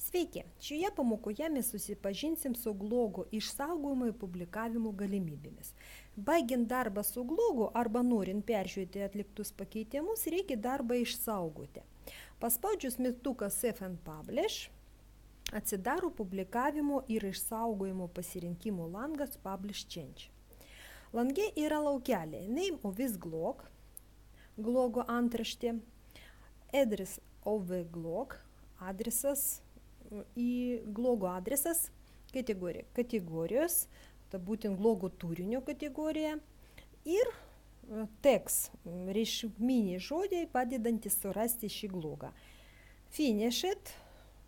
Sveiki! Šioje pamokoje mes susipažinsim su blogo išsaugojimo ir publikavimo galimybėmis. Baigiant darbą su blogu arba norint peržiūrėti atliktus pakeitimus, reikia darbą išsaugoti. Paspaudžius mygtuką Save and Publish, atsidaro publikavimo ir išsaugojimo pasirinkimo langas Publish Change. Lange yra laukeliai Name of this blog, blogo antraštė, Address of the blog, adresas į blogo adresas, kategorijos, tai būtent blogo turinio kategorija ir teks, reikšminiai žodžiai padedantis surasti šį blogą. Finished,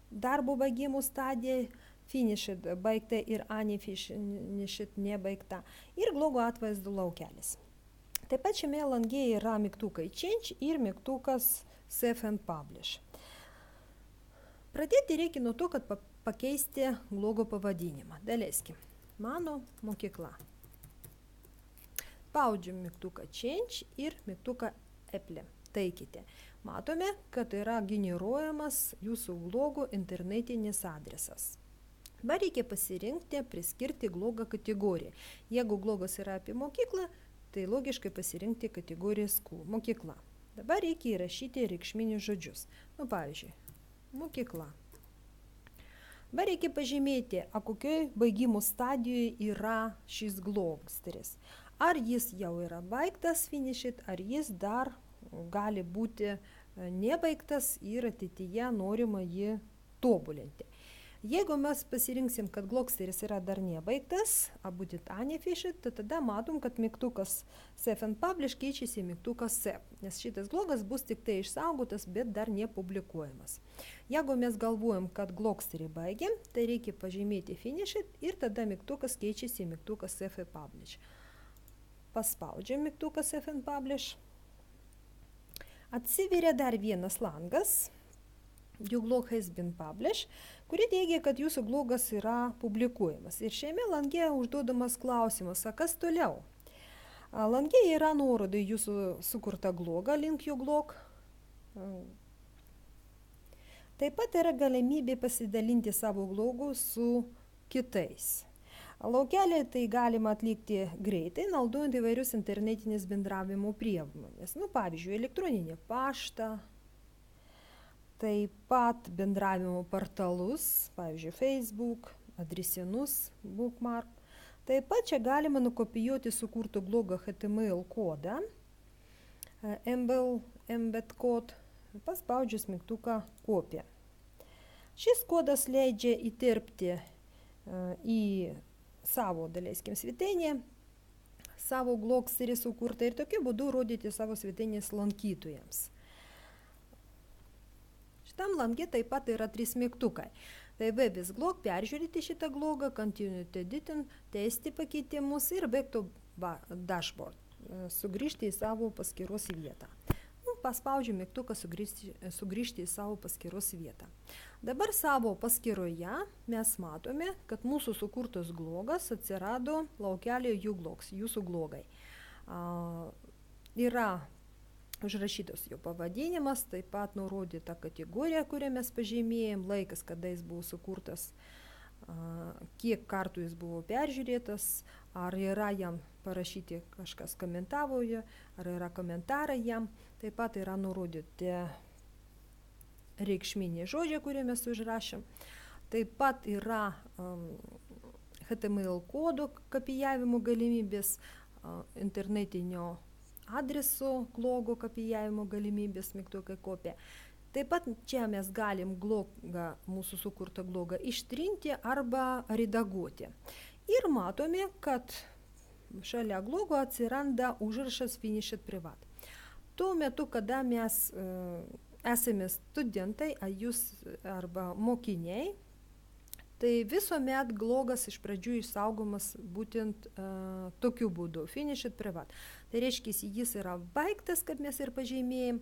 darbo baigimo stadija, finished baigta ir unfinished nebaigta ir blogo atvaizdo laukelis. Taip pat šiame lange yra mygtukai Change ir mygtukas Save and Publish. Pradėti reikia nuo to, kad pakeisti blogo pavadinimą. Daleiskim, mano mokykla. Spaudžiu mygtuką Change ir mygtuką Apply. Taikite. Matome, kad yra generuojamas jūsų blogo internetinis adresas. Dabar reikia pasirinkti, priskirti blogo kategoriją. Jeigu blogas yra apie mokyklą, tai logiškai pasirinkti kategoriją mokykla. Dabar reikia įrašyti reikšminius žodžius. Pavyzdžiui, mokykla. Dabar reikia pažymėti, kokioj baigimo stadijoje yra šis blogsteris. Ar jis jau yra baigtas, finished, ar jis dar gali būti nebaigtas ir ateityje norima jį tobulinti. Jeigu mes pasirinksim, kad blogsteris yra dar nebaigtas, būtent unfinished, tai tada matom, kad mygtukas Save and Publish keičiasi į mygtuką Save, nes šitas blogas bus tik tai išsaugotas, bet dar nepublikuojamas. Jeigu mes galvojam, kad blogsterį baigėm, tai reikia pažymėti finished ir tada mygtukas keičiasi į mygtuką Save and Publish. Paspaudžiam mygtuką Save and Publish. Atsiveria dar vienas langas. Your blog has been published, kuri teigia, kad jūsų blogas yra publikuojamas. Ir šiame lange užduodamas klausimas, kas toliau? Lange yra nuoroda į jūsų sukurtą blogą, link your blog. Taip pat yra galimybė pasidalinti savo blogu su kitais. Laukelį tai galima atlikti greitai, naudojant įvairius internetinės bendravimo priemonės. Pavyzdžiui, elektroninį paštą, taip pat bendravimo portalus, pavyzdžiui, Facebook, adresinus, bookmark. Taip pat čia galima nukopijuoti sukurto blogo HTML kodą, embed code, paspaudžius mygtuką Copy. Šis kodas leidžia įterpti į savo, daleiskim, svetainę, savo blogsterį sukurtą ir tokiu būdu rodyti savo svetainės lankytojams. Šitam lange taip pat yra 3 mygtukai. Tai Webis blog, peržiūrėti šitą blogą, Continue to Editing, tęsti pakeitimus ir Back to Dashboard, sugrįžti į savo paskyros vietą. Paspaudžiu mygtuką sugrįžti į savo paskyros vietą. Dabar savo paskyroje mes matome, kad mūsų sukurtas blogas atsirado laukelėje Your blogs, jūsų blogai. Yra užrašytas jo pavadinimas, taip pat nurodyta kategorija, kurią mes pažymėjom, laikas, kada jis buvo sukurtas, kiek kartų jis buvo peržiūrėtas, ar yra jam parašyti kažkas komentavoje, ar yra komentarai jam, taip pat yra nurodyti reikšminiai žodžiai, kurie mes užrašėm, taip pat yra HTML kodų kopijavimo galimybės, internetinio adreso blogo kopijavimo galimybės, mygtukai Copy. Taip pat čia mes galim blogą, mūsų sukurtą blogą ištrinti arba redaguoti. Ir matome, kad šalia blogo atsiranda užrašas Finished Privat. Tuo metu, kada mes esame studentai, jūs arba mokiniai, tai visuomet blogas iš pradžių išsaugomas būtent tokiu būdu, Finished Privat. Tai reiškia, jis yra baigtas, kaip mes ir pažymėjom,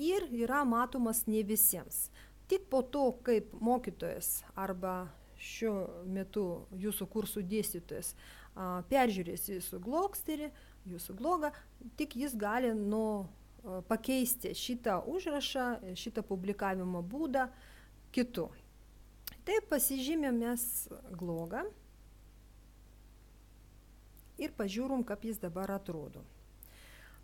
ir yra matomas ne visiems. Tik po to, kaip mokytojas arba šiuo metu jūsų kursų dėstytojas peržiūrės jūsų blogsterį, jūsų blogą, tik jis gali pakeisti šitą užrašą, šitą publikavimo būdą kitu. Taip pasižymėmės glogą ir pažiūrim, kaip jis dabar atrodo.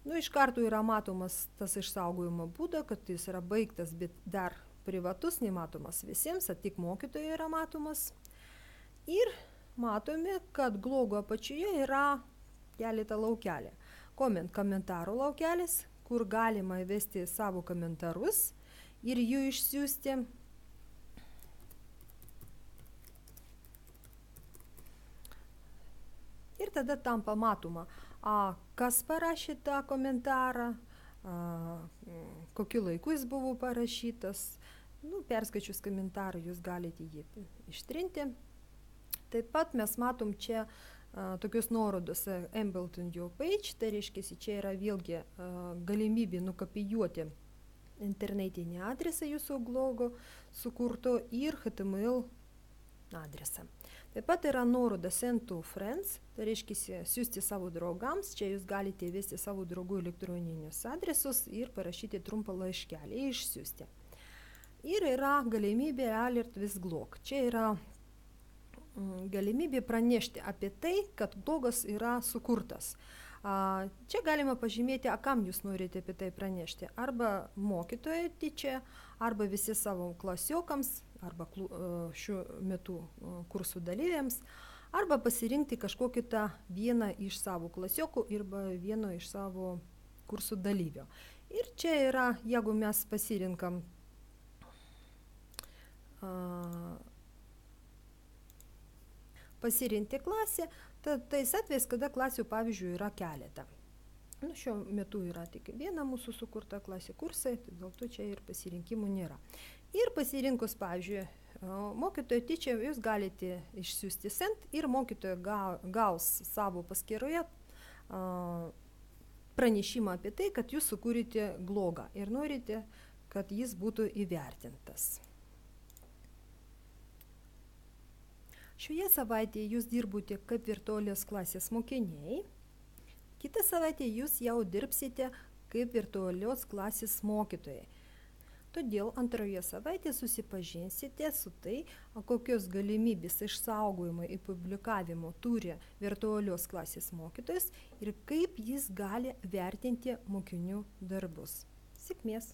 Iš karto yra matomas tas išsaugojimo būdas, kad jis yra baigtas, bet dar privatus, nematomas visiems, tik mokytojai yra matomas. Ir matome, kad glogo apačioje yra keletą laukelį. Komentarų laukelis, kur galima įvesti savo komentarus ir jų išsiųsti. Ir tada tampa matoma, kas parašė tą komentarą, kokiu laiku jis buvo parašytas. Perskaičius komentarą jūs galite jį ištrinti. Taip pat mes matom čia tokius nuorodos Embed on your page, tai reiškia, čia yra vėlgi galimybė nukopijuoti internetinį adresą jūsų blogo sukurto ir HTML adresą. Taip pat yra nuoroda Send to Friends, tai reiškia siųsti savo draugams, čia jūs galite įvesti savo draugų elektroninius adresus ir parašyti trumpą laiškelį, išsiųsti. Ir yra galimybė Alert with Glog. Čia yra galimybė pranešti apie tai, kad blogas yra sukurtas. Čia galima pažymėti, kam jūs norite apie tai pranešti. Arba mokytojai tyčia, arba visi savo klasiokams, arba šiuo metu kursų dalyviams, arba pasirinkti kažkokį tą vieną iš savo klasiokų arba vieno iš savo kursų dalyvio. Ir čia yra, jeigu mes pasirinkam pasirinkti klasę, tais atvejais, kada klasių, pavyzdžiui, yra keletą. Šiuo metu yra tik viena mūsų sukurta klasė kursai, tai dėl to čia ir pasirinkimų nėra. Ir pasirinkus, pavyzdžiui, mokytojo tyčia, jūs galite išsiųsti send ir mokytojo gaus savo paskyroje pranešimą apie tai, kad jūs sukūrėte blogą ir norite, kad jis būtų įvertintas. Šioje savaitėje jūs dirbote kaip virtualios klasės mokiniai, kitą savaitę jūs jau dirbsite kaip virtualios klasės mokytojai. Todėl antroje savaitėje susipažinsite su tai, kokios galimybės išsaugojimo ir publikavimo turi virtualios klasės mokytojas ir kaip jis gali vertinti mokinių darbus. Sėkmės!